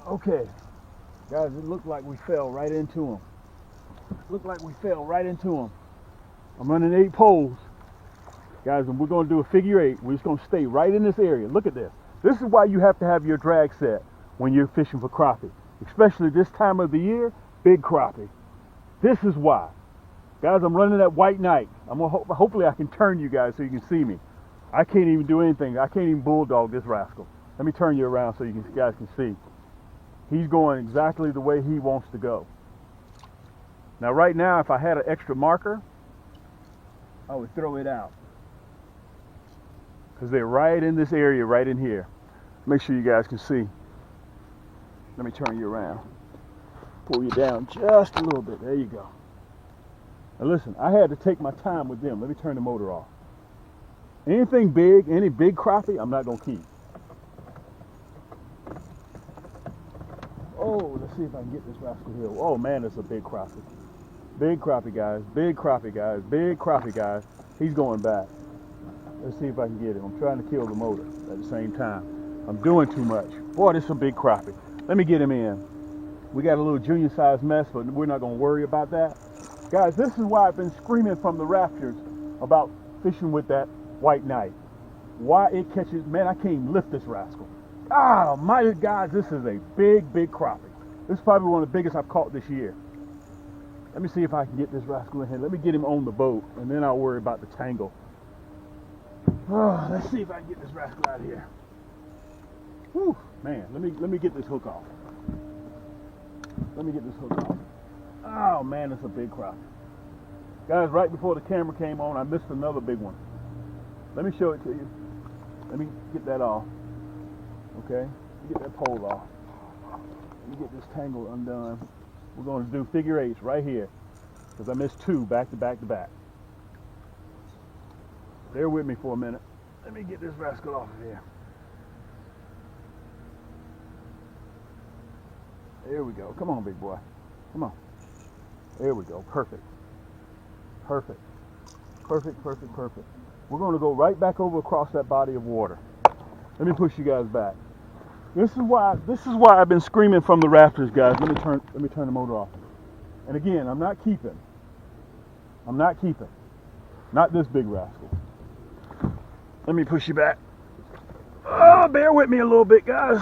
Okay, guys, it looked like we fell right into him. Looked like we fell right into him. I'm running 8 poles. Guys, and we're going to do a figure 8. We're just going to stay right in this area. Look at this. This is why you have to have your drag set when you're fishing for crappie. Especially this time of the year, big crappie. This is why. Guys, I'm running that white knight. Hopefully I can turn you guys so you can see me. I can't even do anything. I can't even bulldog this rascal. Let me turn you around so you guys can see. He's going exactly the way he wants to go. Now right now, if I had an extra marker, I would throw it out. Because they're right in this area, right in here. Make sure you guys can see. Let me turn you around. Pull you down just a little bit. There you go. Now listen, I had to take my time with them. Let me turn the motor off. Anything big, any big crappie, I'm not going to keep. Oh, let's see if I can get this rascal here. Oh man, it's a big crappie. Big crappie, guys. Big crappie, guys. Big crappie, guys. He's going back. Let's see if I can get him. I'm trying to kill the motor at the same time. I'm doing too much. Boy, this is a big crappie. Let me get him in. We got a little junior size mess, but we're not going to worry about that. Guys, this is why I've been screaming from the rafters about fishing with that white knight. Why it catches, man, I can't even lift this rascal. Ah, my guys, this is a big, big crappie. This is probably one of the biggest I've caught this year. Let me see if I can get this rascal in here. Let me get him on the boat, and then I'll worry about the tangle. Oh, let's see if I can get this rascal out of here. Whew, man, let me get this hook off. Let me get this hook off. Oh man, it's a big crappie. Guys, right before the camera came on, I missed another big one. Let me show it to you. Let me get that off. Okay, get that pole off. Let me get this tangle undone. We're going to do figure 8s right here, because I missed 2 back to back to back. Bear with me for a minute. Let me get this rascal off of here. There we go. Come on, big boy. Come on. There we go. Perfect. Perfect. Perfect, perfect, perfect. We're going to go right back over across that body of water. Let me push you guys back. This is why I've been screaming from the rafters, guys. Let me turn the motor off. And again, I'm not keeping. Not this big rascal. Let me push you back. Oh, bear with me a little bit, guys.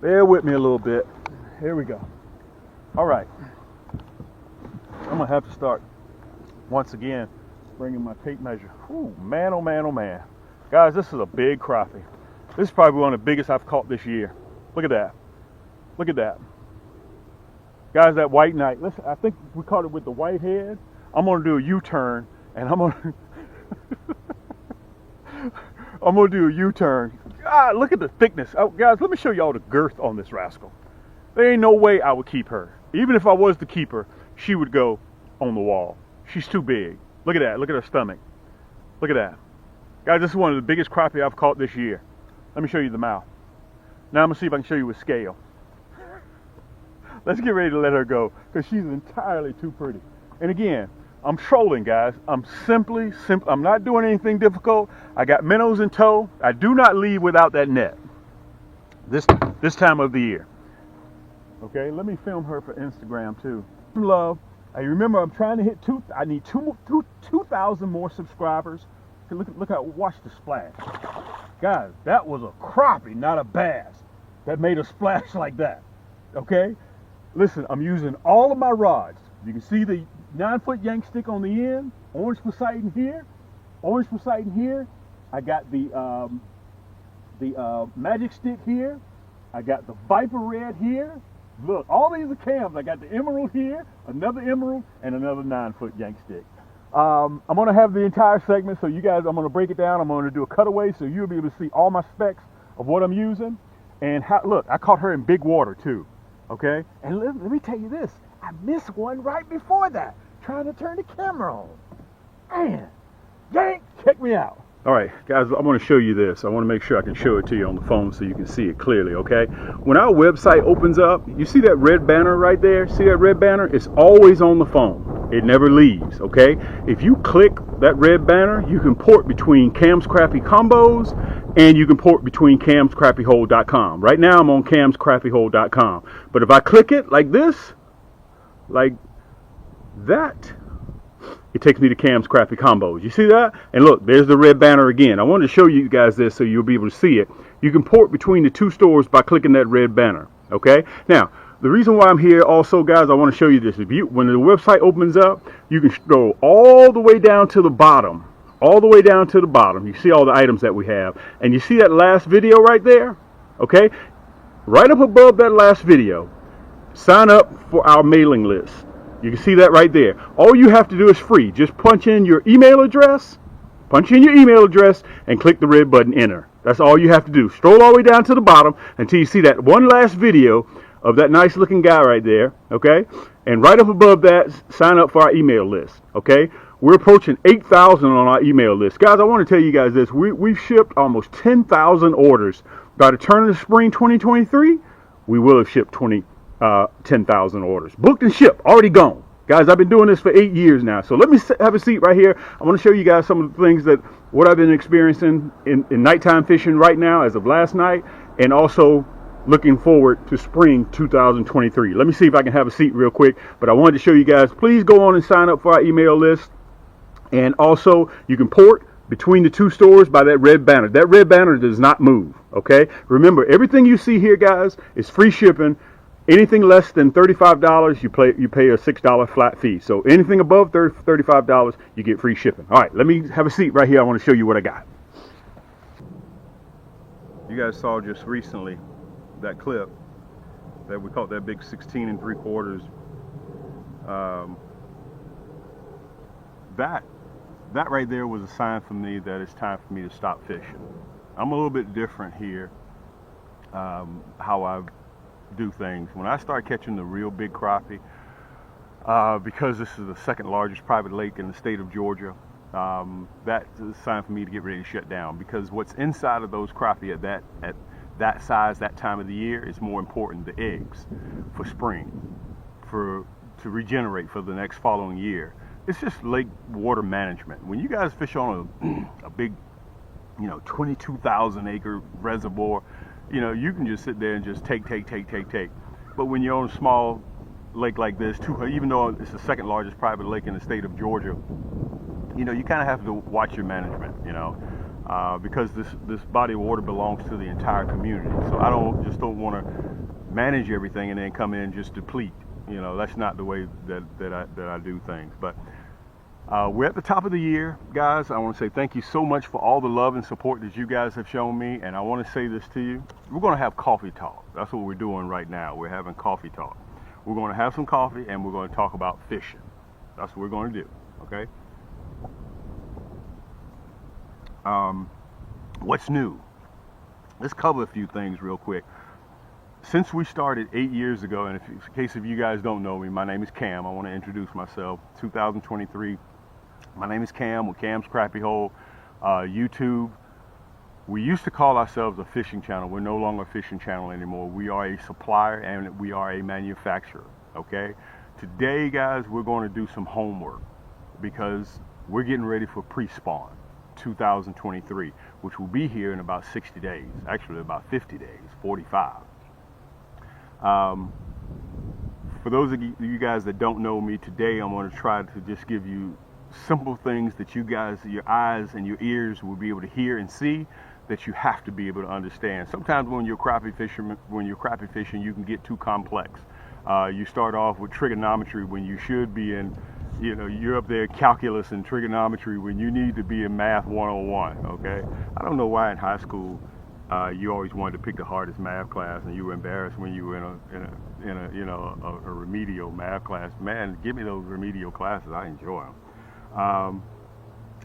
Bear with me a little bit. Here we go. All right. I'm going to have to start, once again, bringing my tape measure. Ooh, man, oh man, oh man. Guys, this is a big crappie. This is probably one of the biggest I've caught this year. Look at that. Look at that. Guys, that white knight. Listen, I think we caught it with the white head. I'm going to do a U-turn, and I'm going to... I'm going to do a U-turn. God, look at the thickness. Oh, guys, let me show y'all the girth on this rascal. There ain't no way I would keep her. Even if I was to keep her, she would go on the wall. She's too big. Look at that. Look at her stomach. Look at that. Guys, this is one of the biggest crappie I've caught this year. Let me show you the mouth. Now I'm going to see if I can show you with scale. Let's get ready to let her go, because she's entirely too pretty. And again, I'm trolling, guys. I'm not doing anything difficult. I got minnows in tow. I do not leave without that net. This time of the year. Okay, let me film her for Instagram too. Love. I remember I'm trying to hit I need 2,000 more subscribers. Look how, watch the splash. Guys, that was a crappie, not a bass, that made a splash like that. Okay? Listen, I'm using all of my rods. You can see the 9-foot yank stick on the end, orange Poseidon here, I got the magic stick here, I got the Viper red here. Look, all these are cams. I got the emerald here, another emerald, and another 9-foot yank stick. I'm going to have the entire segment, so you guys, I'm going to break it down. I'm going to do a cutaway, so you'll be able to see all my specs of what I'm using. And look, I caught her in big water too. Okay? And let me tell you this. I missed one right before that, trying to turn the camera on. Man, yank, check me out. All right, guys, I want to show you this. I want to make sure I can show it to you on the phone so you can see it clearly, okay? When our website opens up, you see that red banner right there? See that red banner? It's always on the phone. It never leaves, okay? If you click that red banner, you can port between Cam's Crappie Combos, and you can port between camscrappiehole.com. Right now I'm on camscrappiehole.com. But if I click it like this, like that, it takes me to Cam's Crappie Combos. You see that? And look, there's the red banner again. I wanted to show you guys this so you'll be able to see it. You can port between the two stores by clicking that red banner. Okay? Now, the reason why I'm here also, guys, I want to show you this. When the website opens up, you can scroll all the way down to the bottom. All the way down to the bottom. You see all the items that we have. And you see that last video right there? Okay? Right up above that last video, sign up for our mailing list. You can see that right there. All you have to do is free. Just punch in your email address. Punch in your email address and click the red button, enter. That's all you have to do. Stroll all the way down to the bottom until you see that one last video of that nice looking guy right there, okay? And right up above that, sign up for our email list, okay? We're approaching 8,000 on our email list. Guys, I want to tell you guys this. We've shipped almost 10,000 orders. By the turn of the spring 2023, we will have shipped 10,000 orders. Booked and shipped, already gone. Guys, I've been doing this for 8 years now. So let me have a seat right here. I want to show you guys some of the things what I've been experiencing in nighttime fishing right now as of last night, and also looking forward to spring 2023. Let me see if I can have a seat real quick. But I wanted to show you guys, please go on and sign up for our email list. And also, you can port between the two stores by that red banner. That red banner does not move, okay? Remember, everything you see here, guys, is free shipping. Anything less than $35, you pay a $6 flat fee. So anything above $35, you get free shipping. All right, let me have a seat right here. I want to show you what I got. You guys saw just recently that clip that we caught that big 16 3/4. That right there was a sign for me that it's time for me to stop fishing. I'm a little bit different here, how I do things. When I start catching the real big crappie, because this is the second largest private lake in the state of Georgia, that's a sign for me to get ready to shut down, because what's inside of those crappie at that size, that time of the year, is more important. The eggs for spring, to regenerate for the next following year. It's just lake water management. When you guys fish on a big, 22,000 acre reservoir, you can just sit there and just take. But when you're on a small lake like this, even though it's the second largest private lake in the state of Georgia, you kind of have to watch your management, because this body of water belongs to the entire community. So I don't want to manage everything and then come in and just deplete. That's not the way that I do things. But we're at the top of the year, guys. I want to say thank you so much for all the love and support that you guys have shown me. And I want to say this to you. We're going to have coffee talk. That's what we're doing right now. We're having coffee talk. We're going to have some coffee and we're going to talk about fishing. That's what we're going to do, okay? What's new? Let's cover a few things real quick. Since we started 8 years ago, and in case of you guys don't know me, my name is Cam. I want to introduce myself. 2023. My name is Cam with Cam's Crappie Hole, YouTube. We used to call ourselves a fishing channel. We're no longer a fishing channel anymore. We are a supplier and we are a manufacturer, okay? Today, guys, we're going to do some homework because we're getting ready for pre-spawn 2023, which will be here in about 60 days. Actually, about 50 days, 45. For those of you guys that don't know me today, I'm going to try to just give you simple things that you guys, your eyes and your ears will be able to hear and see, that you have to be able to understand. Sometimes when you're crappie fishing, you can get too complex. You start off with trigonometry when you should be in, you're up there calculus and trigonometry when you need to be in math 101. Okay, I don't know why in high school you always wanted to pick the hardest math class, and you were embarrassed when you were in a remedial math class. Man, give me those remedial classes. I enjoy them.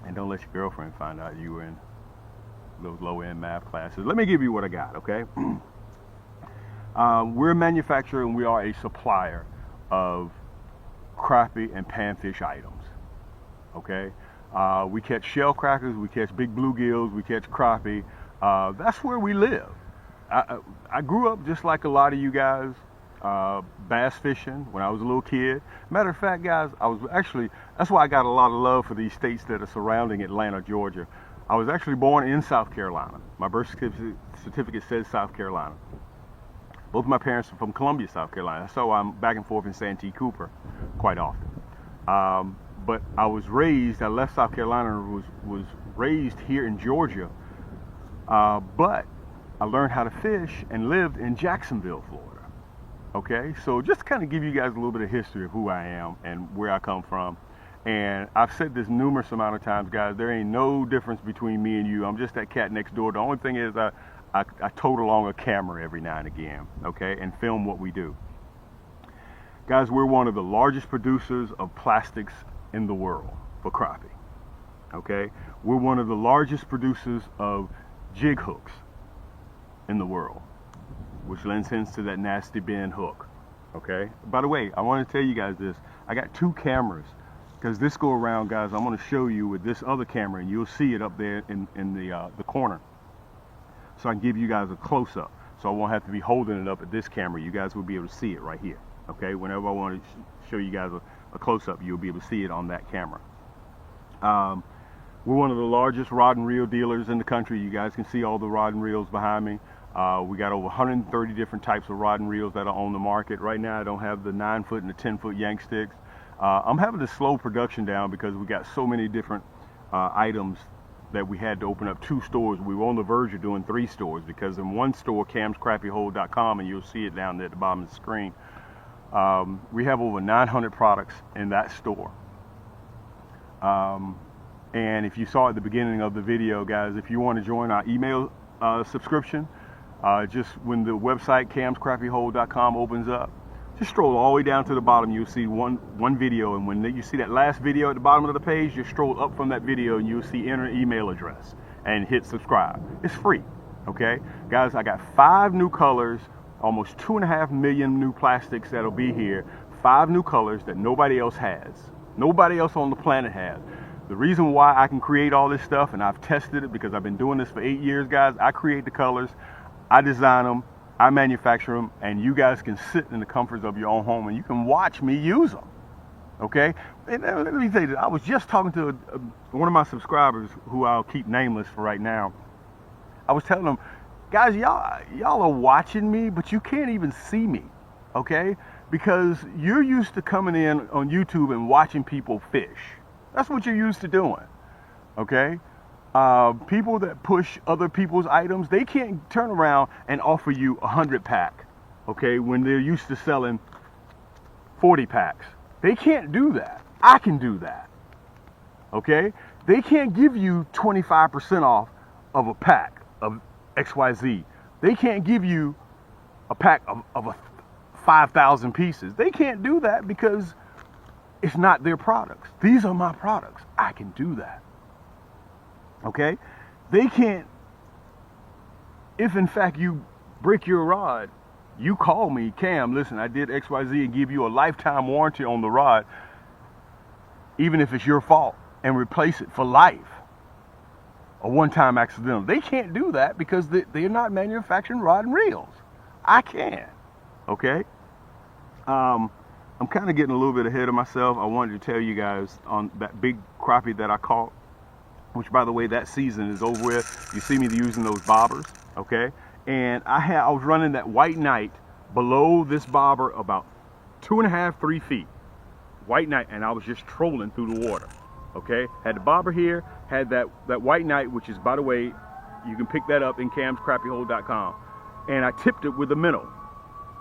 And don't let your girlfriend find out you were in those low-end math classes. Let me give you what I got, okay? We're a manufacturer and we are a supplier of crappie and panfish items, okay? We catch shell crackers, we catch big bluegills, we catch crappie. That's where we live. I grew up just like a lot of you guys. bass fishing when I was a little kid. Matter of fact, guys, that's why I got a lot of love for these states that are surrounding Atlanta, Georgia. I was actually born in South Carolina. My birth certificate says South Carolina. Both of my parents are from Columbia, South Carolina, so I'm back and forth in Santee Cooper quite often. But I left South Carolina and was raised here in Georgia, but I learned how to fish and lived in Jacksonville, Florida. Okay, so just to kind of give you guys a little bit of history of who I am and where I come from. And I've said this numerous amount of times, guys, there ain't no difference between me and you. I'm just that cat next door. The only thing is I tote along a camera every now and again, okay, and film what we do. Guys, we're one of the largest producers of plastics in the world for crappie, okay? We're one of the largest producers of jig hooks in the world, which lends sense to that nasty bend hook, okay? By the way, I want to tell you guys this. I got 2 cameras, because this go around, guys, I'm going to show you with this other camera, and you'll see it up there in the corner, so I can give you guys a close-up, so I won't have to be holding it up at this camera. You guys will be able to see it right here, okay? Whenever I want to show you guys a close-up, you'll be able to see it on that camera. We're one of the largest rod and reel dealers in the country. You guys can see all the rod and reels behind me. We got over 130 different types of rod and reels that are on the market. Right now, I don't have the 9-foot and the 10-foot yank sticks. I'm having to slow production down because we got so many different items that we had to open up 2 stores. We were on the verge of doing 3 stores because in one store, camscrappyhole.com, and you'll see it down there at the bottom of the screen, we have over 900 products in that store. And if you saw at the beginning of the video, guys, if you want to join our email subscription, just when the website camscrappyhole.com opens up, just stroll all the way down to the bottom. You'll see one video, and when you see that last video at the bottom of the page, just stroll up from that video and you'll see enter email address and hit subscribe. It's free, okay? Guys, I got 5 new colors, almost 2.5 million new plastics that'll be here, 5 new colors that nobody else has. Nobody else on the planet has. The reason why I can create all this stuff, and I've tested it because I've been doing this for 8 years, guys, I create the colors, I design them, I manufacture them, and you guys can sit in the comforts of your own home and you can watch me use them, okay? And let me tell you this, I was just talking to one of my subscribers who I'll keep nameless for right now. I was telling them, guys, y'all are watching me, but you can't even see me, okay? Because you're used to coming in on YouTube and watching people fish. That's what you're used to doing, okay? People that push other people's items, they can't turn around and offer you a 100-pack, okay, when they're used to selling 40 packs. They can't do that. I can do that, okay? They can't give you 25% off of a pack of XYZ. They can't give you a pack of 5,000 pieces. They can't do that because it's not their products. These are my products. I can do that. Okay? They can't, if in fact you break your rod, you call me, Cam, listen, I did XYZ and give you a lifetime warranty on the rod, even if it's your fault, and replace it for life. A one-time accidental. They can't do that because they're not manufacturing rod and reels. I can. Okay? I'm kind of getting a little bit ahead of myself. I wanted to tell you guys on that big crappie that I caught, which, by the way, that season is over with. You see me using those bobbers, okay? And I was running that white knight below this bobber about 2.5, 3 feet. White knight, and I was just trolling through the water, okay? Had the bobber here, had that white knight, which is, by the way, you can pick that up in camscrappyhole.com. And I tipped it with a minnow,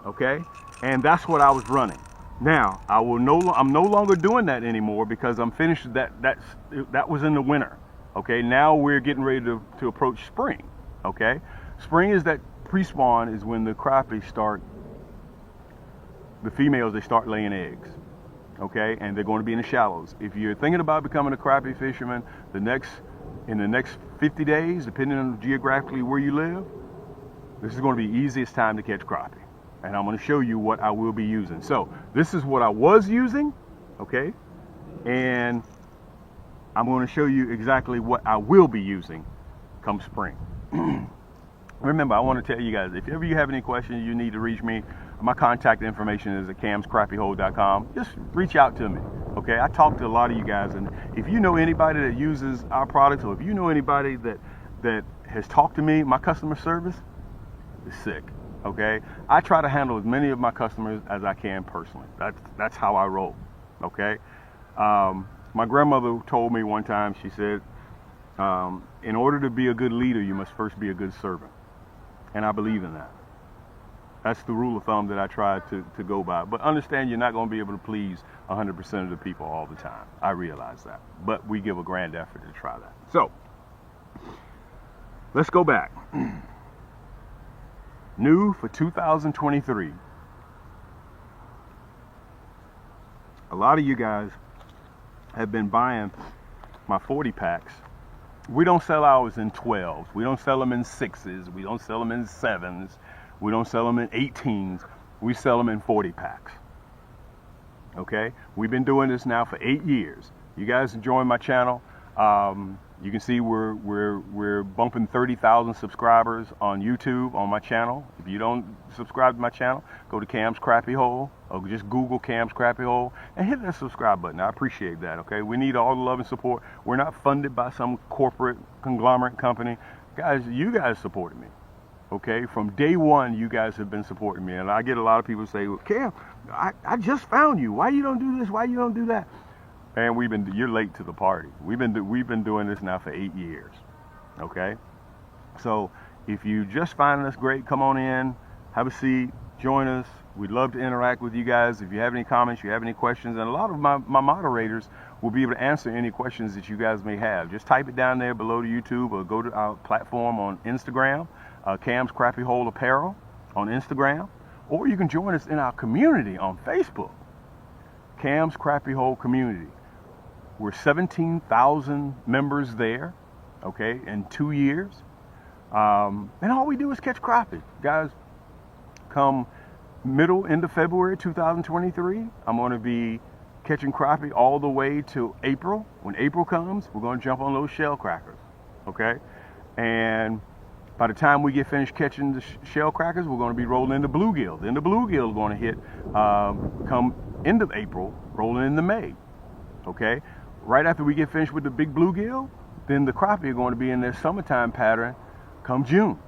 okay? And that's what I was running. Now, I'm no longer doing that anymore because I'm finished. That was in the winter. Okay, now we're getting ready to approach spring. Okay, spring is that pre-spawn, is when the crappie start, the females, they start laying eggs. Okay, and they're going to be in the shallows. If you're thinking about becoming a crappie fisherman, in the next 50 days, depending on geographically where you live, this is going to be the easiest time to catch crappie. And I'm going to show you what I will be using. So this is what I was using, okay, and I'm going to show you exactly what I will be using come spring. Remember, I want to tell you guys, if ever you have any questions, you need to reach me. My contact information is at camscrappyhole.com. Just reach out to me. Okay, I talk to a lot of you guys, and if you know anybody that uses our products, or if you know anybody that has talked to me, my customer service is sick. Okay, I try to handle as many of my customers as I can personally. That's how I roll. Okay, my grandmother told me one time. She said, in order to be a good leader, you must first be a good servant, and I believe in that. That's the rule of thumb that I try to go by. But understand, you're not going to be able to please 100% of the people all the time. I realize that. But we give a grand effort to try that. So, let's go back. New for 2023. A lot of you guys have been buying my 40 packs. We don't sell ours in 12s. We don't sell them in 6s. We don't sell them in 7s. We don't sell them in 18s. We sell them in 40 packs. Okay? We've been doing this now for 8 years. You guys join my channel. You can see we're bumping 30,000 subscribers on YouTube on my channel. If you don't subscribe to my channel, go to Cam's Crappie Hole, or just Google Cam's Crappie Hole and hit that subscribe button. I appreciate that. Okay? We need all the love and support. We're not funded by some corporate conglomerate company. Guys, you guys supported me. Okay, from day one, you guys have been supporting me, and I get a lot of people say, well, Cam, I just found you. Why you don't do this? Why you don't do that? And you're late to the party. We've been doing this now for 8 years. Okay, so if you just find us great, come on in, have a seat, join us. We'd love to interact with you guys. If you have any comments, you have any questions, and a lot of my moderators will be able to answer any questions that you guys may have. Just type it down there below to YouTube, or go to our platform on Instagram. Cam's Crappie Hole Apparel on Instagram, or you can join us in our community on Facebook, Cam's Crappie Hole Community. We're 17,000 members there, okay, in 2 years, and all we do is catch crappie. Guys, come end of February 2023, I'm going to be catching crappie all the way to April. When April comes, we're going to jump on those shell crackers, okay, and by the time we get finished catching the shell crackers, we're going to be rolling into bluegill. Then the bluegill is going to hit come end of April, rolling into May. Okay? Right after we get finished with the big bluegill, then the crappie are going to be in their summertime pattern come June.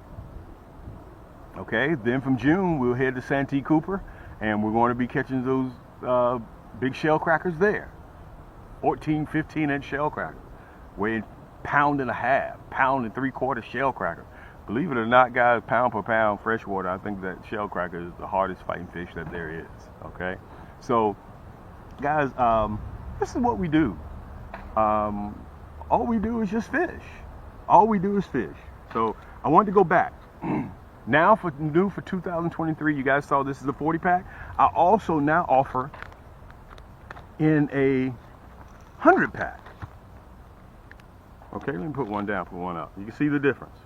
Okay? Then from June, we'll head to Santee Cooper, and we're going to be catching those big shell crackers there. 14, 15-inch shell crackers, weighing pound and a half, pound and 3/4 shell cracker. Believe it or not, guys, pound per pound freshwater, I think that shell cracker is the hardest fighting fish that there is. Okay, so guys, this is what we do. All we do is just fish. All we do is fish. So I wanted to go back. Now for 2023, you guys saw this is a 40 pack. I also now offer in a 100 pack. Okay, let me put one down, put one up. You can see the difference.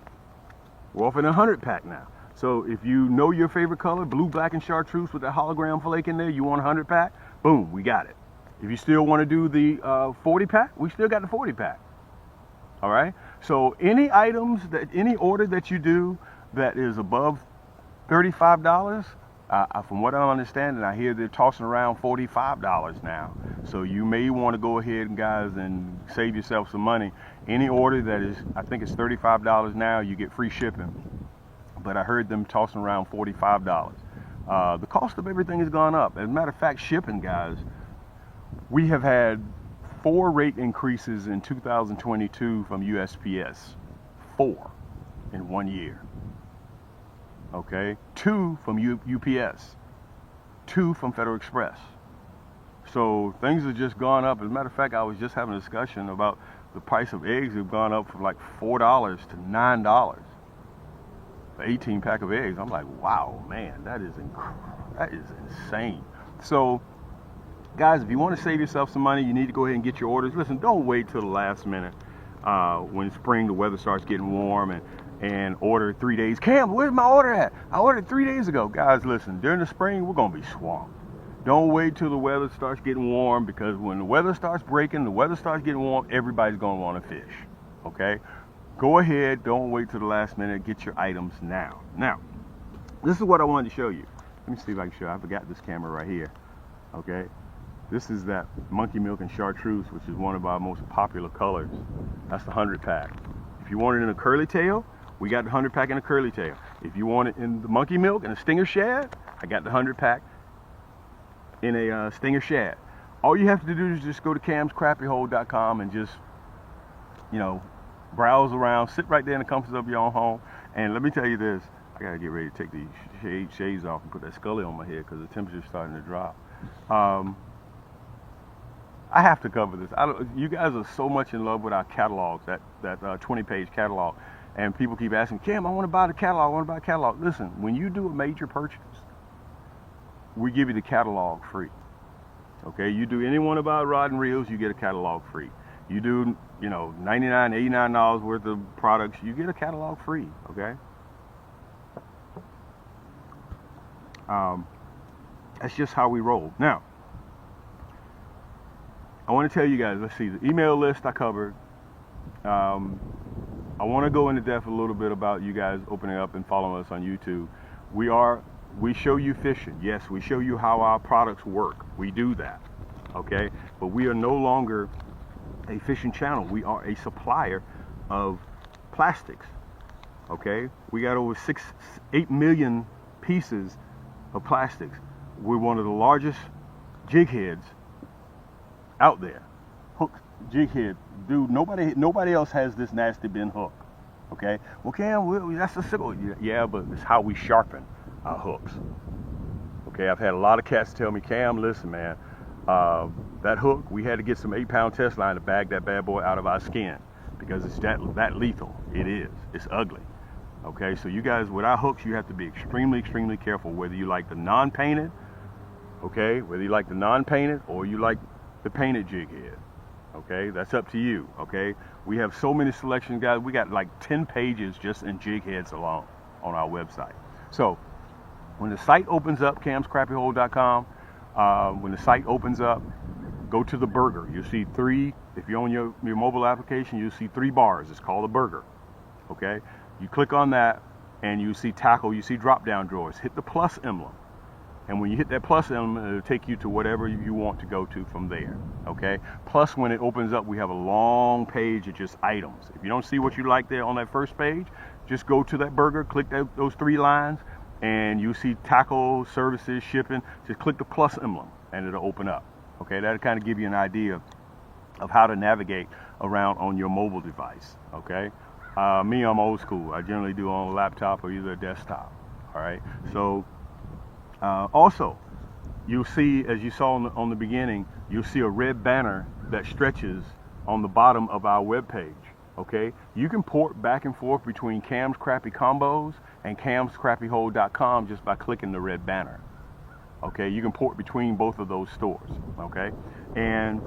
We're offering a 100 pack now. So if you know your favorite color, blue, black, and chartreuse with that hologram flake in there, you want a 100 pack, boom, we got it. If you still want to do the 40 pack, we still got the 40 pack. All right? So any items, any order that you do that is above $35, from what I'm understanding, I hear they're tossing around $45 now. So you may want to go ahead, guys, and save yourself some money. Any order that is, I think it's $35 now, you get free shipping. But I heard them tossing around $45. The cost of everything has gone up. As a matter of fact, shipping, guys, we have had 4 rate increases in 2022 from USPS. 4 in 1 year. Okay, 2 from UPS, 2 from Federal Express. So things have just gone up. As a matter of fact, I was just having a discussion about the price of eggs have gone up from like $4 to $9 for 18 pack of eggs. I'm like, wow, man, that is insane. So guys, if you want to save yourself some money, you need to go ahead and get your orders. Listen, don't wait till the last minute when spring, the weather starts getting warm, and order 3 days. Cam, where's my order at? I ordered 3 days ago. Guys, listen, during the spring, we're going to be swamped. Don't wait till the weather starts getting warm, because when the weather starts breaking, the weather starts getting warm, everybody's going to want to fish. Okay? Go ahead. Don't wait till the last minute. Get your items now. Now, this is what I wanted to show you. Let me see if I can show. I forgot this camera right here. Okay, this is that monkey milk and chartreuse, which is one of our most popular colors. That's the 100 pack. If you want it in a curly tail, we got the 100 pack in a curly tail. If you want it in the monkey milk and a stinger shad, I got the 100 pack in a stinger shad. All you have to do is just go to camscrappiehole.com and just, you know, browse around, sit right there in the comfort of your own home. And let me tell you this, I gotta get ready to take these shades off and put that scully on my head because the temperature's starting to drop. I have to cover this. You guys are so much in love with our catalogs, that 20-page catalog. And people keep asking, Cam, I want to buy the catalog, I want to buy a catalog. Listen, when you do a major purchase, we give you the catalog free. Okay, you do any one of our rod and reels, you get a catalog free. You do, you know, $99, $89 worth of products, you get a catalog free, okay? That's just how we roll. Now, I want to tell you guys, let's see, the email list I covered. I want to go into depth a little bit about you guys opening up and following us on YouTube. We show you fishing. Yes, we show you how our products work. We do that, okay? But we are no longer a fishing channel. We are a supplier of plastics, okay? We got over 8 million pieces of plastics. We're one of the largest jig heads out there. Hook jig head, dude. Nobody else has this nasty bend hook. Okay. Well, Cam, that's a sickle. Yeah, but it's how we sharpen our hooks. Okay. I've had a lot of cats tell me, Cam, listen, man, that hook, we had to get some 8-pound test line to bag that bad boy out of our skin because it's that lethal. It is. It's ugly. Okay. So you guys, with our hooks, you have to be extremely, extremely careful whether you like the non-painted. Okay. Whether you like the non-painted or you like the painted jig head. Okay, that's up to you. Okay, we have so many selections, guys. We got like 10 pages just in jig heads alone on our website. So when the site opens up, camscrappiehole.com, when the site opens up, go to the burger. You'll see 3, if you're on your mobile application, you'll see 3 bars. It's called a burger. Okay, you click on that and you see tackle, you see drop down drawers. Hit the plus emblem. And when you hit that plus emblem, it'll take you to whatever you want to go to from there, okay? Plus, when it opens up, we have a long page of just items. If you don't see what you like there on that first page, just go to that burger, click those 3 lines, and you see tackle, services, shipping. Just click the plus emblem, and it'll open up, okay? That'll kind of give you an idea of how to navigate around on your mobile device, okay? Me, I'm old school. I generally do on a laptop or either a desktop, all right? So, also, you'll see, as you saw on the beginning, you'll see a red banner that stretches on the bottom of our webpage, okay? You can port back and forth between Cam's Crappie Combos and camscrappiehole.com just by clicking the red banner, okay? You can port between both of those stores, okay? And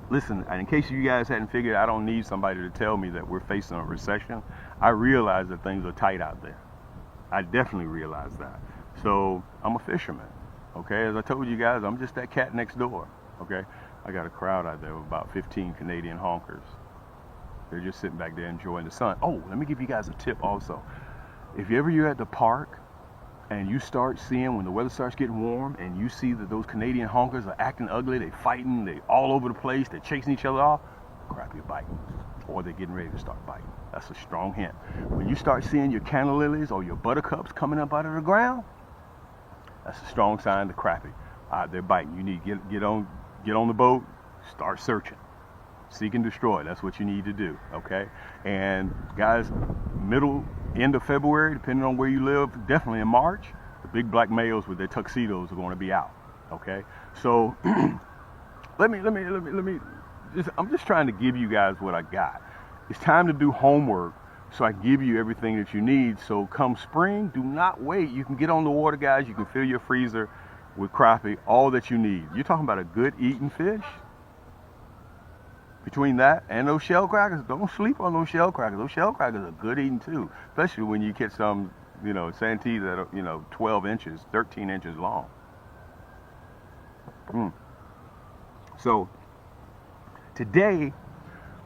listen, in case you guys hadn't figured, I don't need somebody to tell me that we're facing a recession. I realize that things are tight out there. I definitely realize that. So I'm a fisherman, okay? As I told you guys, I'm just that cat next door, okay? I got a crowd out there of about 15 Canadian honkers. They're just sitting back there enjoying the sun. Oh, let me give you guys a tip also. If you're at the park and you start seeing, when the weather starts getting warm and you see that those Canadian honkers are acting ugly, they fighting, they all over the place, they're chasing each other off, crappie are biting. Or they're getting ready to start biting. That's a strong hint. When you start seeing your canna lilies or your buttercups coming up out of the ground, that's a strong sign the crappie. They're biting. You need to get on the boat, start searching. Seek and destroy. That's what you need to do, okay? And guys, end of February, depending on where you live, definitely in March, the big black males with their tuxedos are going to be out, okay? So I'm just trying to give you guys what I got. It's time to do homework so I can give you everything that you need. So come spring, do not wait. You can get on the water, guys. You can fill your freezer with crappie, all that you need. You're talking about a good eating fish. Between that and those shell crackers, don't sleep on those shell crackers. Those shell crackers are good eating too, especially when you get some, santee that are, 12 inches, 13 inches long. So today,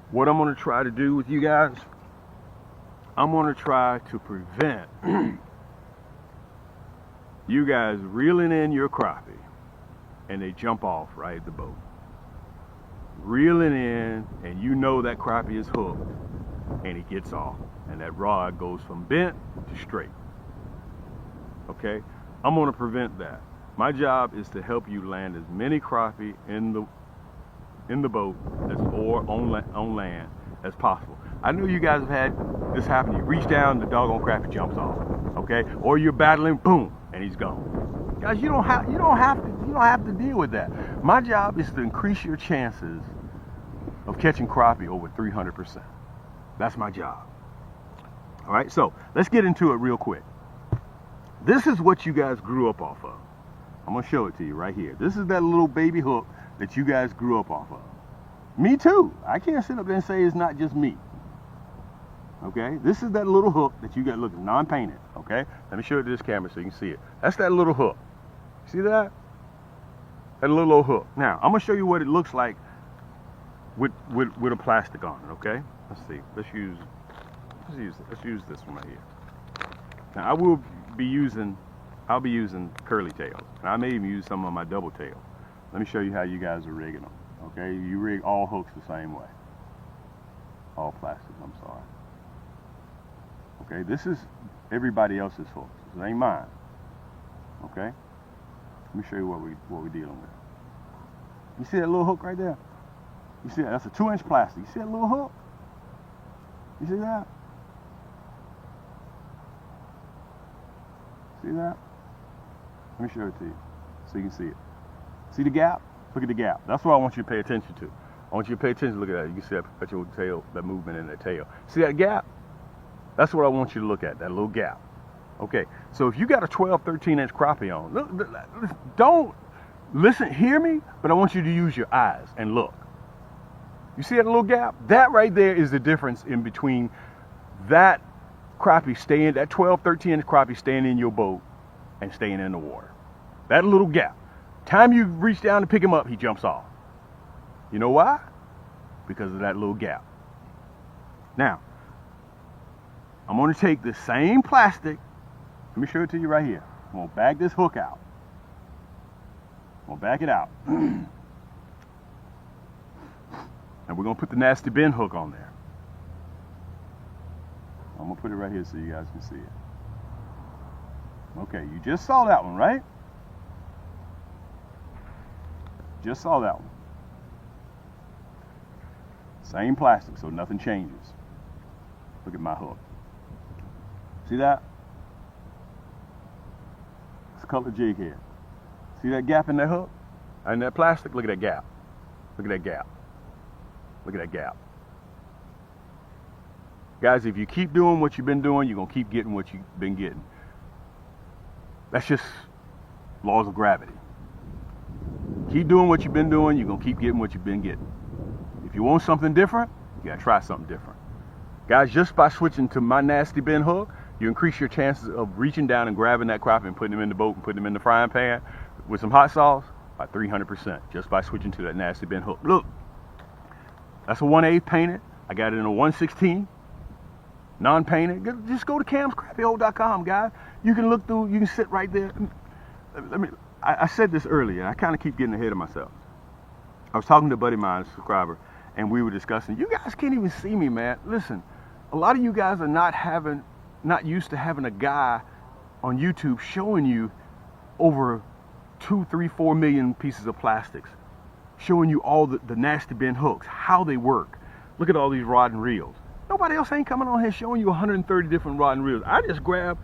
what I'm going to try to do with you guys, I'm going to try to prevent you guys reeling in your crappie and they jump off right at the boat. Reeling in, and you know that crappie is hooked, and he gets off, and that rod goes from bent to straight. Okay, I'm going to prevent that. My job is to help you land as many crappie in the boat or on land as possible. I know you guys have had this happen. You reach down, the doggone crappie jumps off. Okay, or you're battling, boom, and he's gone. Guys, you don't have to deal with that. My job is to increase your chances of catching crappie over 300%. That's my job. All right, so let's get into it real quick. This is what you guys grew up off of. I'm gonna show it to you right here. This is that little baby hook that you guys grew up off of. Me too. I can't sit up there and say it's not just me. Okay, this is that little hook that you got, look, non-painted. Okay, let me show it to this camera so you can see it. That's that little hook. See that? That little old hook. Now I'm gonna show you what it looks like with a plastic on it. Okay, let's see. Let's use this one right here. Now I'll be using curly tails, and I may even use some on my double tail. Let me show you how you guys are rigging them. Okay, you rig all hooks the same way. All plastic. I'm sorry. Okay, this is everybody else's hooks. This ain't mine. Okay, let me show you what we're dealing with. You see that little hook right there? You see that? That's a 2-inch plastic. You see that little hook? You see that? See that? Let me show it to you so you can see it. See the gap? Look at the gap. That's what I want you to pay attention to. I want you to pay attention. Look at that. You can see that perpetual tail, that movement in the tail. See that gap? That's what I want you to look at, that little gap. Okay, so if you got a 12, 13-inch crappie on, don't listen, hear me, but I want you to use your eyes and look. You see that little gap? That right there is the difference in between that crappie staying, that 12, 13-inch crappie staying in your boat and staying in the water. That little gap. Time you reach down to pick him up, he jumps off. You know why? Because of that little gap. Now, I'm going to take the same plastic. Let me show it to you right here. I'm going to back this hook out. I'm going to back it out. And we're going to put the nasty bend hook on there. I'm going to put it right here so you guys can see it. Okay, you just saw that one, right? Just saw that one. Same plastic, so nothing changes. Look at my hook. See that? It's a colored jig head. See that gap in that hook? And that plastic? Look at that gap. Look at that gap. Look at that gap. Guys, if you keep doing what you've been doing, you're going to keep getting what you've been getting. That's just laws of gravity. Keep doing what you've been doing, you're going to keep getting what you've been getting. If you want something different, you got to try something different. Guys, just by switching to my nasty bend hook, you increase your chances of reaching down and grabbing that crappie and putting them in the boat and putting them in the frying pan with some hot sauce by 300% just by switching to that nasty bend hook. Look, that's a 1/8 painted. I got it in a 1/16 non-painted. Just go to camscrappyhole.com, guys. You can look through, you can sit right there. I said this earlier. I kind of keep getting ahead of myself. I was talking to a buddy of mine, a subscriber, and we were discussing, you guys can't even see me, man. Listen, a lot of you guys are not used to having a guy on YouTube showing you over 2, 3, 4 million pieces of plastics, showing you all the nasty bend hooks, how they work. Look at all these rod and reels. Nobody else ain't coming on here showing you 130 different rod and reels. I just grabbed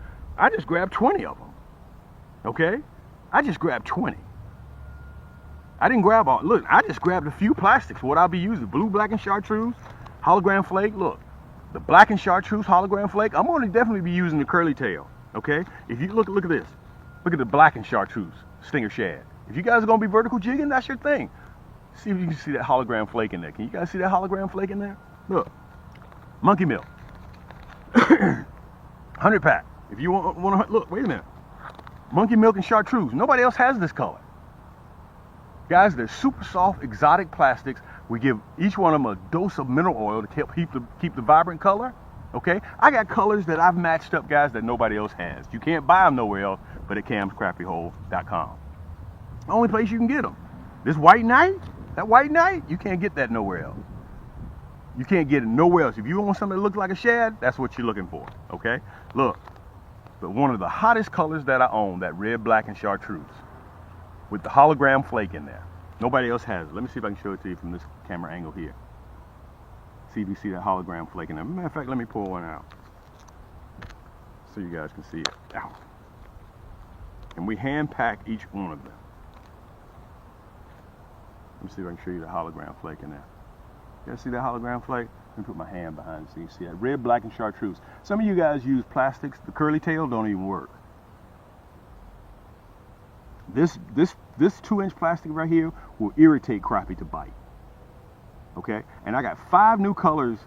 20 of them. Okay? I just grabbed 20. I didn't grab all. Look, I just grabbed a few plastics. What I'll be using: blue, black, and chartreuse, hologram flake. Look, the black and chartreuse hologram flake. I'm going to definitely be using the curly tail. Okay? If you look at this. Look at the black and chartreuse stinger shad. If you guys are going to be vertical jigging, that's your thing. See if you can see that hologram flake in there. Can you guys see that hologram flake in there? Look, monkey milk, 100 pack. If you want to look, wait a minute. Monkey milk and chartreuse. Nobody else has this color. Guys, they're super soft, exotic plastics. We give each one of them a dose of mineral oil to help keep the vibrant color. Okay, I got colors that I've matched up, guys, that nobody else has. You can't buy them nowhere else but at camscrappyhole.com. The only place you can get them. This white knight, that white knight, you can't get that nowhere else. You can't get it nowhere else. If you want something that looks like a shad, that's what you're looking for. Okay, look, but one of the hottest colors that I own, that red, black, and chartreuse, with the hologram flake in there. Nobody else has it. Let me see if I can show it to you from this camera angle here. See if you see that hologram flake in there. Matter of fact, let me pull one out so you guys can see it. Ow. And we hand pack each one of them. Let me see if I can show you the hologram flake in there. You guys see that hologram flake? Let me put my hand behind it so you can see that. Red, black, and chartreuse. Some of you guys use plastics. The curly tail don't even work. This 2-inch plastic right here will irritate crappie to bite. Okay, and I got 5 new colors.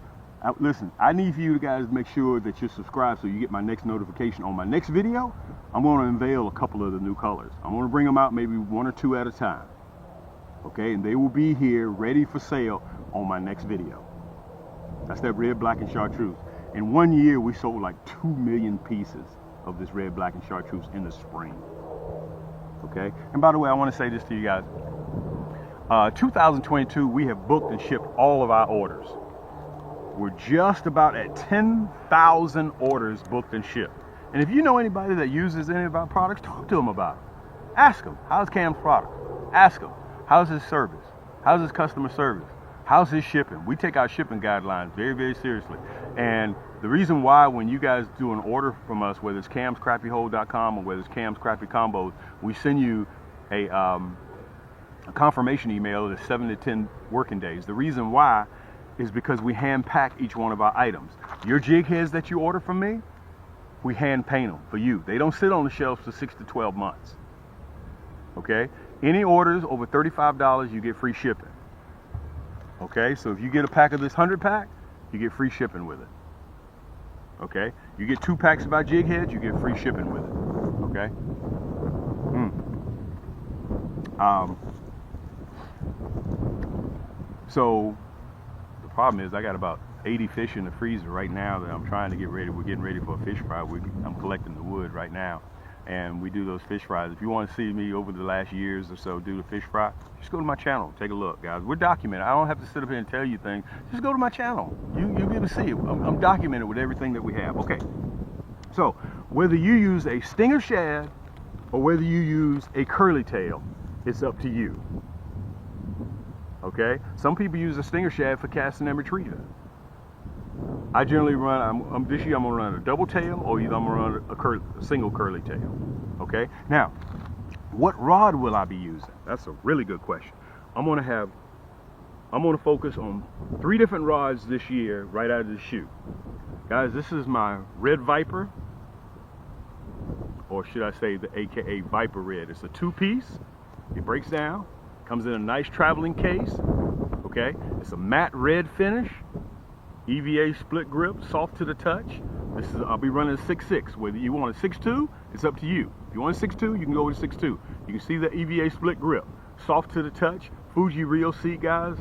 Listen, I need for you guys to make sure that you're subscribed so you get my next notification. On my next video, I'm going to unveil a couple of the new colors. I'm going to bring them out maybe 1 or 2 at a time. Okay, and they will be here ready for sale on my next video. That's that red, black, and chartreuse. In 1 year, we sold like 2 million pieces of this red, black, and chartreuse in the spring. Okay, and by the way, I want to say this to you guys. 2022, we have booked and shipped all of our orders. We're just about at 10,000 orders booked and shipped. And if you know anybody that uses any of our products, talk to them about it. Ask them, how's Cam's product? Ask them, how's his service? How's his customer service? How's his shipping? We take our shipping guidelines very, very seriously. And the reason why when you guys do an order from us, whether it's camscrappyhole.com or whether it's Cam's Crappie Combos, we send you a confirmation email that's 7 to 10 working days. The reason why is because we hand pack each one of our items. Your jig heads that you order from me, we hand paint them for you. They don't sit on the shelves for 6 to 12 months. Okay? Any orders over $35, you get free shipping. Okay? So if you get a pack of this 100 pack, you get free shipping with it. Okay? You get 2 packs of our jig heads, you get free shipping with it. Okay? So the problem is I got about 80 fish in the freezer right now that I'm trying to get ready. We're getting ready for a fish fry. I'm collecting the wood right now, and we do those fish fries. If you want to see me over the last years or so do the fish fry, just go to my channel. Take a look, guys. We're documented. I don't have to sit up here and tell you things. Just go to my channel. You'll be able to see it. I'm documented with everything that we have. Okay. So whether you use a stinger shad or whether you use a curly tail, it's up to you. Okay, some people use a stinger shad for casting and retrieving. I generally run, this year I'm gonna run a double tail or either I'm gonna run a single curly tail. Okay, now, what rod will I be using? That's a really good question. I'm gonna focus on 3 different rods this year right out of the chute. Guys, this is my Red Viper, or should I say the AKA Viper Red. It's a 2-piece, it breaks down. Comes in a nice traveling case, okay? It's a matte red finish, EVA split grip, soft to the touch. I'll be running a 6.6. Whether you want a 6.2, it's up to you. If you want a 6.2, you can go with a 6.2. You can see the EVA split grip, soft to the touch, Fuji reel seat, guys,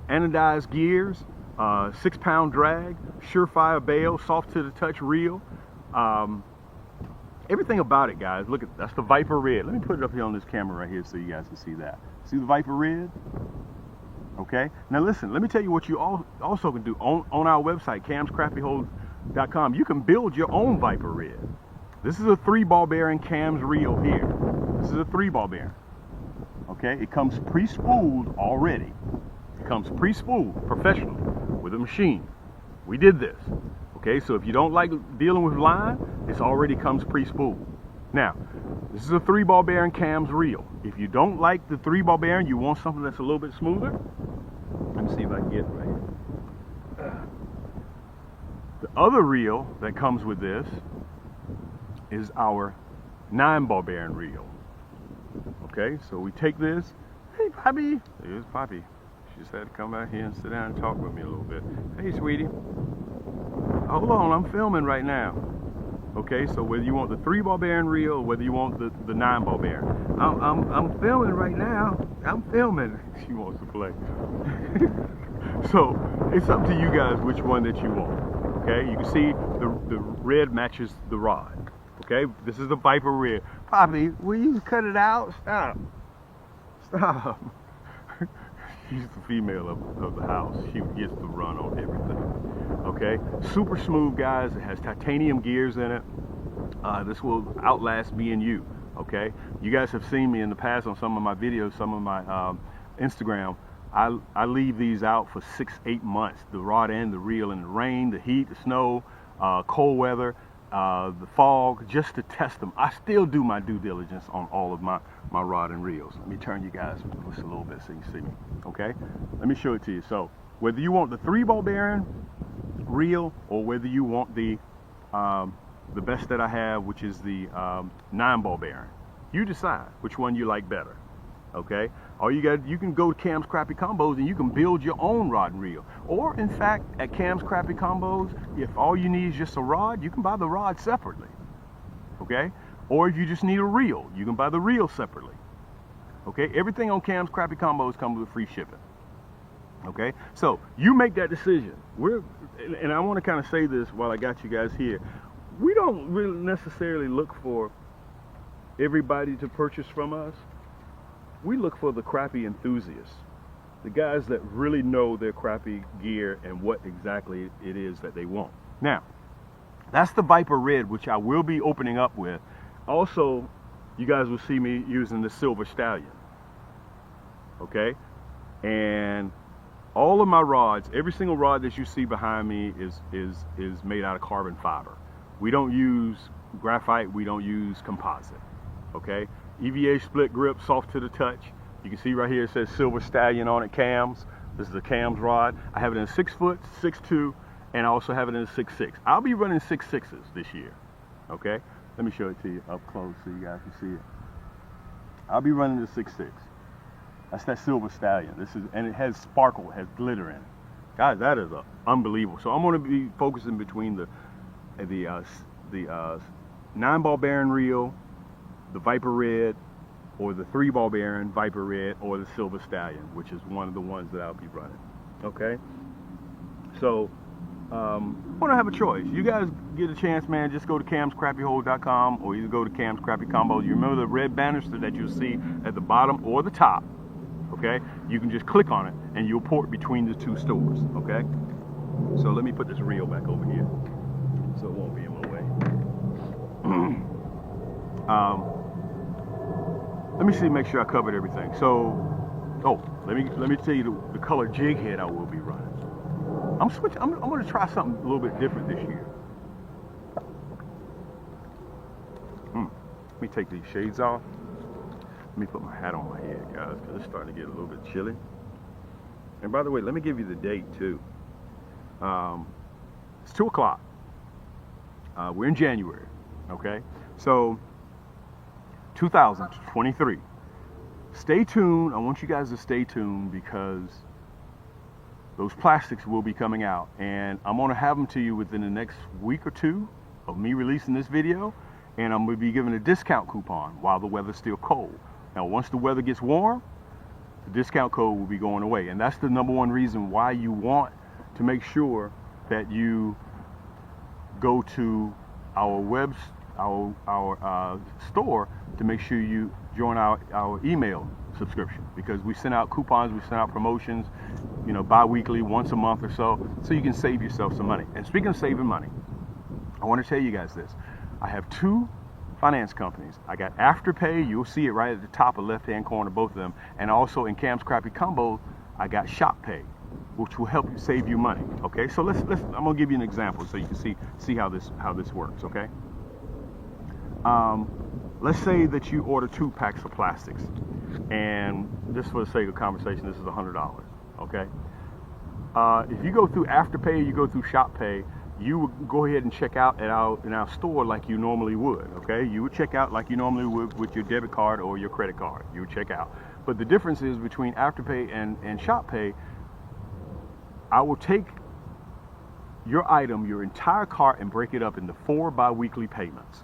anodized gears, 6-pound drag, surefire bail, soft to the touch reel. Everything about it, guys. Look at that's the Viper Red. Let me put it up here on this camera right here so you guys can see that. See the Viper Red? Okay. Now listen, let me tell you what you also can do on our website, camscrappyhole.com. You can build your own Viper Red. This is a 3-ball bearing Cam's reel here. This is a 3-ball bearing. Okay. It comes pre-spooled already. It comes pre-spooled professionally with a machine. We did this. Okay, so if you don't like dealing with line, it already comes pre-spooled. Now, this is a 3-ball bearing Cam's reel. If you don't like the 3-ball bearing, you want something that's a little bit smoother. Let me see if I can get it right here. The other reel that comes with this is our 9-ball bearing reel. Okay, so we take this. Hey, Poppy. There's Poppy. She just had to come out here and sit down and talk with me a little bit. Hey, sweetie. Hold on, I'm filming right now. Okay, so whether you want the 3-ball bearing reel or whether you want the 9-ball bearing, I'm filming right now. I'm filming. She wants to play. So It's up to you guys which one that you want. Okay, you can see the red matches the rod. Okay, this is the Viper red. Poppy, will you cut it out? Stop. Stop. She's the female of the house. She gets to run on everything. Okay, super smooth, guys. It has titanium gears in it. This will outlast me and you. Okay, you guys have seen me in the past on some of my videos, some of my Instagram. I leave these out for 6-8 months, the rod and the reel, in the rain, the heat, the snow, cold weather, the fog, just to test them. I still do my due diligence on all of my rod and reels. Let me turn you guys just a little bit so you can see me. Okay, let me show it to you. So whether you want the 3-ball bearing reel or whether you want the best that I have, which is the 9-ball bearing, you decide which one you like better. Okay, you can go to Cam's Crappie Combos and you can build your own rod and reel. Or in fact, at Cam's Crappie Combos, if all you need is just a rod, you can buy the rod separately. Okay, or if you just need a reel, you can buy the reel separately. Okay, everything on Cam's Crappie Combos comes with free shipping. Okay, so you make that decision. And I want to kind of say this while I got you guys here. We don't really necessarily look for everybody to purchase from us. We look for the crappie enthusiasts, the guys that really know their crappie gear and what exactly it is that they want. Now, that's the Viper Red, which I will be opening up with. Also, you guys will see me using the Silver Stallion. Okay, and all of my rods, every single rod that you see behind me is made out of carbon fiber. We don't use graphite, we don't use composite. Okay, EVA split grip, soft to the touch. You can see right here it says Silver Stallion on it, Cams. This is a Cams rod. I have it in a 6-foot, 6'2", and I also have it in a 6'6". I'll be running 6'6" this year. Okay, let me show it to you up close so you guys can see it. I'll be running the 6'6". That's that Silver Stallion. And it has sparkle, it has glitter in it. Guys, that is unbelievable. So I'm going to be focusing between the 9-ball bearing reel, the Viper Red, or the 3-ball bearing Viper Red, or the Silver Stallion, which is one of the ones that I'll be running. Okay, so I want to have a choice. You guys get a chance, man, just go to camscrappiehole.com or either go to Cam's Crappie Combos. You remember the red banister that you'll see at the bottom or the top. Okay, you can just click on it and you'll port between the two stores. Okay, so let me put this reel back over here so it won't be in my way. Let me see, make sure I covered everything. So, let me tell you the color jig head I will be running. I'm going to try something a little bit different this year. Let me take these shades off. Let me put my hat on my head, guys, because it's starting to get a little bit chilly. And by the way, let me give you the date too. It's 2 o'clock. We're in January. Okay, so 2023. Stay tuned. I want you guys to stay tuned because those plastics will be coming out, and I'm going to have them to you within the next week or two of me releasing this video, and I'm going to be giving a discount coupon while the weather's still cold. Now, once the weather gets warm, the discount code will be going away, and that's the #1 reason why you want to make sure that you go to our store to make sure you join our email subscription, because we send out coupons, we send out promotions, bi-weekly, once a month or so you can save yourself some money. And speaking of saving money, I want to tell you guys this. I have 2 finance companies. I got Afterpay, you'll see it right at the top of left-hand corner, both of them, and also in Cam's Crappie Combo, I got ShopPay, which will help you save you money. Okay, so I'm gonna give you an example so you can see how this works. Okay, let's say that you order 2 packs of plastics, and just for the sake of conversation, this is $100. Okay, if you go through Afterpay, you go through ShopPay, you would go ahead and check out in our store like you normally would. Okay, you would check out like you normally would with your debit card or your credit card. You would check out, but the difference is between Afterpay and ShopPay, I will take your item, your entire cart, and break it up into 4 bi-weekly payments.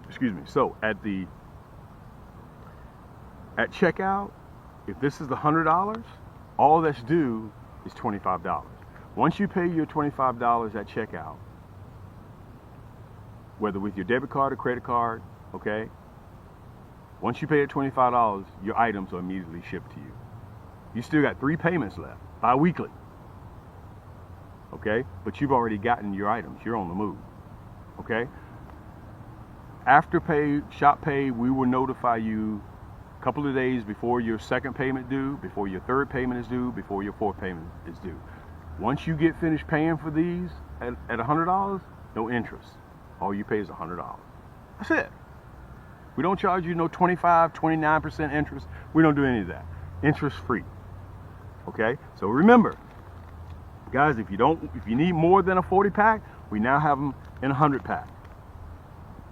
Excuse me. So at checkout, if this is the $100, all that's due is $25. Once you pay your $25 at checkout, whether with your debit card or credit card, okay, once you pay the $25, your items are immediately shipped to you. You still got 3 payments left, bi-weekly, okay, but you've already gotten your items. You're on the move, okay. After pay, shop pay, we will notify you a couple of days before your second payment due, before your third payment is due, before your fourth payment is due. Once you get finished paying for these at $100, no interest. All you pay is $100. That's it. We don't charge you no 25, 29% interest. We don't do any of that. Interest free. Okay? So remember, guys, if you need more than a 40 pack, we now have them in a 100 pack.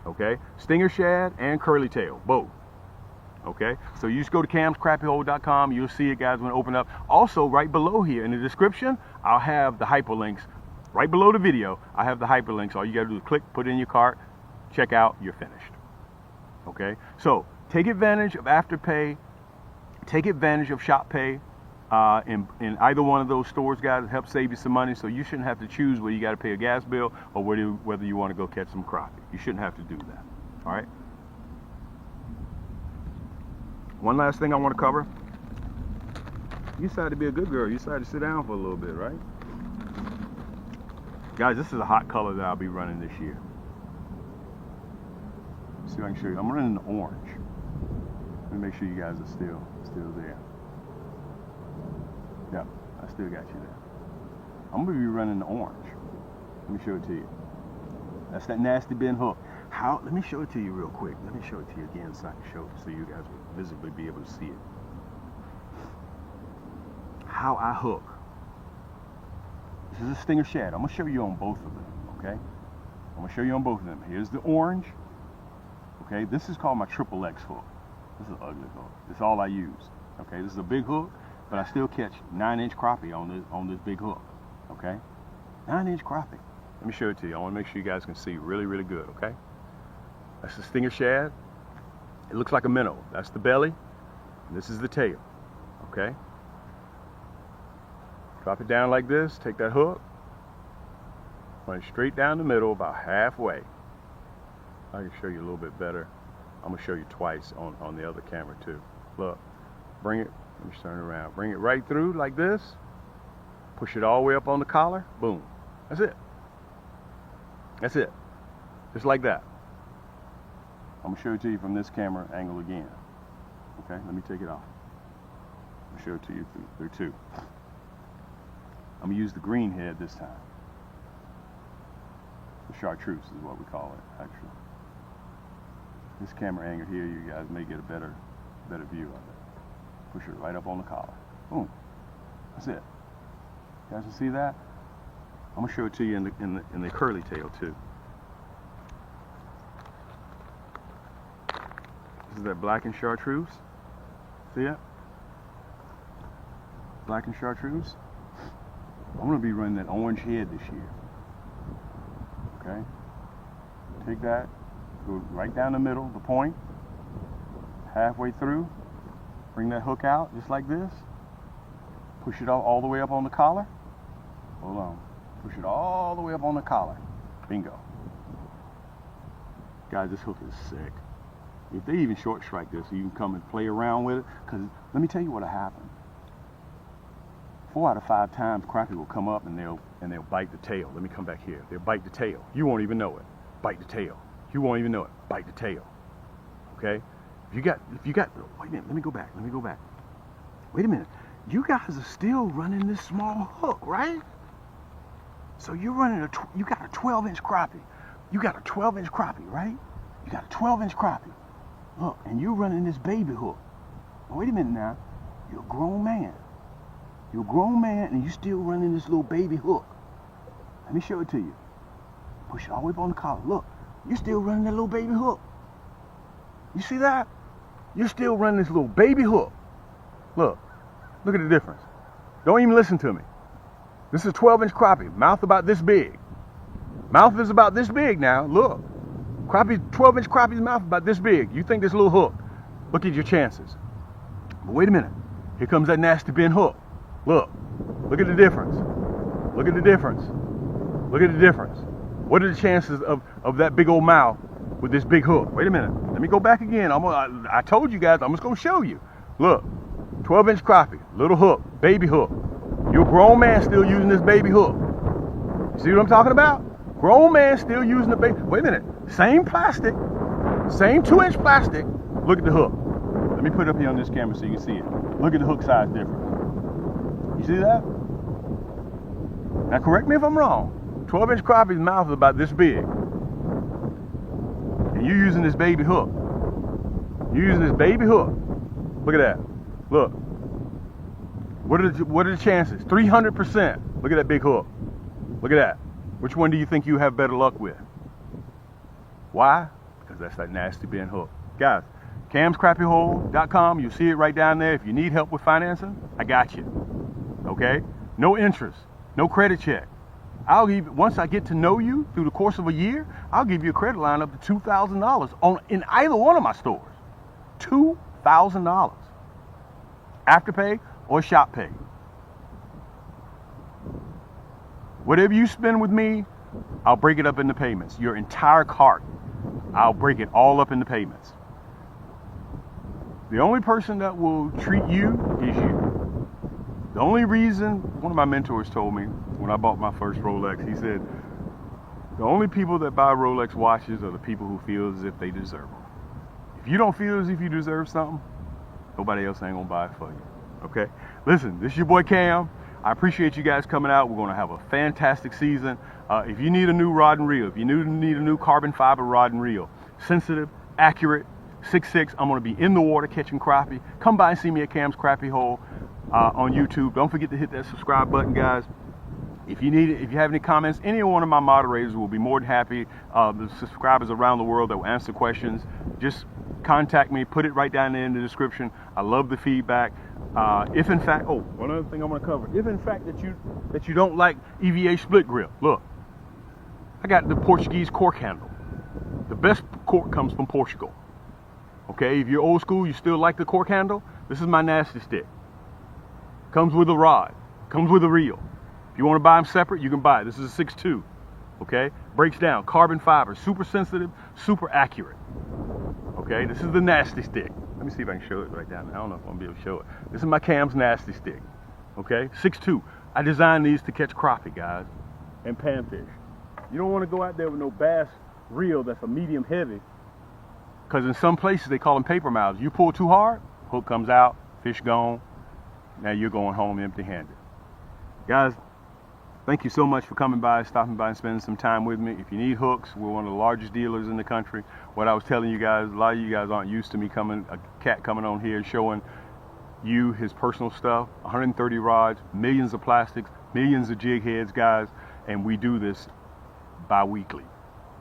Okay? Stinger Shad and Curly Tail, both. Okay? So you just go to camscrappyhole.com. You'll see it, guys, when it open up. Also, right below here in the description, I'll have the hyperlinks. Right below the video, I have the hyperlinks. All you got to do is click, put it in your cart, check out, you're finished. Okay? So take advantage of Afterpay. Take advantage of Shop Pay in either one of those stores, guys. It helps save you some money, so you shouldn't have to choose whether you got to pay a gas bill or whether you want to go catch some crappie. You shouldn't have to do that. All right? One last thing I want to cover. You decided to be a good girl. You decided to sit down for a little bit, right? Guys, this is a hot color that I'll be running this year. Let's see if I can show you. I'm running the orange. Let me make sure you guys are still there. Yeah, I still got you there. I'm gonna be running the orange. Let me show it to you. That's that nasty bin hook. Let me show it to you real quick. Let me show it to you again so I can show it so you guys will visibly be able to see it. How I hook. This is a Stinger Shad. I'm gonna show you on both of them, okay? I'm gonna show you on both of them. Here's the orange. Okay, this is called my triple X hook. This is an ugly hook. This is all I use. Okay, this is a big hook, but I still catch 9-inch crappie on this big hook. Okay, 9-inch crappie. Let me show it to you. I want to make sure you guys can see really, really good. Okay, that's the Stinger Shad. It looks like a minnow. That's the belly. And this is the tail. Okay. Drop it down like this. Take that hook. Run it straight down the middle, about halfway. I can show you a little bit better. I'm gonna show you twice on the other camera too. Look, bring it, let me turn it around. Bring it right through like this. Push it all the way up on the collar. Boom. That's it. That's it. Just like that. I'm gonna show it to you from this camera angle again. Okay, let me take it off. I'll show it to you through two. I'm gonna use the green head this time. The Chartreuse is what we call it, actually. This camera angle here, you guys may get a better view of it. Push it right up on the collar. Boom. That's it. You guys can see that? I'm gonna show it to you in the curly tail too. This is that black and Chartreuse. See it? Black and Chartreuse. I'm gonna be running that orange head this year. Okay? Take that, go right down the middle, the point, halfway through, bring that hook out just like this, push it all the way up on the collar. Hold on. Push it all the way up on the collar. Bingo. Guys, this hook is sick. If they even short strike this, you can come and play around with it, because let me tell you what'll happen. 4 out of 5 times crappie will come up and they'll bite the tail. Let me come back here. They'll bite the tail. You won't even know it. Bite the tail. You won't even know it. Bite the tail. Okay? If you got wait a minute, let me go back. Wait a minute. You guys are still running this small hook, right? So you're running you got a 12-inch crappie. You got a 12-inch crappie, right? You got a 12-inch crappie. Look, and you're running this baby hook. Now, wait a minute now. You're a grown man. You're a grown man and you're still running this little baby hook. Let me show it to you. Push it all the way up on the collar. Look, you're still running that little baby hook. You see that? You're still running this little baby hook. Look at the difference. Don't even listen to me. This is a 12-inch crappie, mouth about this big. Mouth is about this big now, look. Crappie, 12-inch crappie's mouth about this big. You think this little hook, look at your chances. But wait a minute, here comes that nasty bin hook. Look, Look at the difference. Look at the difference. Look at the difference. What are the chances of that big old mouth with this big hook? Wait a minute. Let me go back again. I told you guys, I'm just going to show you. Look, 12-inch crappie, little hook, baby hook. You're a grown man still using this baby hook. You see what I'm talking about? Grown man still using the baby. Wait a minute. Same plastic, same 2-inch plastic. Look at the hook. Let me put it up here on this camera so you can see it. Look at the hook size difference. You see that? Now correct me if I'm wrong. 12-inch crappie's mouth is about this big. And you're using this baby hook. You're using this baby hook. Look at that. Look. What are the chances? 300%. Look at that big hook. Look at that. Which one do you think you have better luck with? Why? Because that's that nasty bent hook. Guys, camscrappiehole.com. You see it right down there. If you need help with financing, I got you. Okay? No interest. No credit check. Once I get to know you through the course of a year, I'll give you a credit line up to $2,000 in either one of my stores. $2,000. Afterpay or shop pay. Whatever you spend with me, I'll break it up into payments. Your entire cart, I'll break it all up into payments. The only person that will treat you is you. The only reason, one of my mentors told me when I bought my first Rolex, he said, the only people that buy Rolex watches are the people who feel as if they deserve them. If you don't feel as if you deserve something, nobody else ain't gonna buy it for you, okay? Listen, this is your boy Cam. I appreciate you guys coming out. We're gonna have a fantastic season. If you need a new rod and reel, if you need a new carbon fiber rod and reel, sensitive, accurate, 6'6", I'm gonna be in the water catching crappie. Come by and see me at Cam's Crappie Hole on YouTube. Don't forget to hit that subscribe button, guys. If you have any comments, any one of my moderators will be more than happy. The subscribers around the world that will answer questions, just contact me, put it right down there in the description. I love the feedback. If in fact, one other thing I want to cover. If in fact that you don't like EVA split grip, look, I got the Portuguese cork handle. The best cork comes from Portugal. Okay, if you're old school, you still like the cork handle, this is my nasty stick. Comes with a rod, comes with a reel. If you want to buy them separate, you can buy it. This is a 6'2", okay? Breaks down, carbon fiber, super sensitive, super accurate. Okay, this is the nasty stick. Let me see if I can show it right down there. I don't know if I'm gonna be able to show it. This is my Cam's nasty stick, okay? 6'2". I designed these to catch crappie, guys, and panfish. You don't want to go out there with no bass reel that's a medium heavy, because in some places they call them paper mouths. You pull too hard, hook comes out, fish gone. Now you're going home empty-handed. Guys, thank you so much for coming by, stopping by and spending some time with me. If you need hooks, we're one of the largest dealers in the country. What I was telling you guys, a lot of you guys aren't used to me a cat coming on here and showing you his personal stuff. 130 rods, millions of plastics, millions of jig heads, guys, and we do this bi-weekly.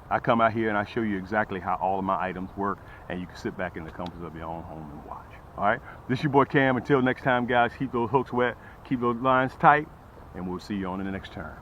I come out here and I show you exactly how all of my items work, and you can sit back in the comfort of your own home and watch. All right, this is your boy Cam. Until next time, guys, keep those hooks wet, keep those lines tight, and we'll see you on in the next turn.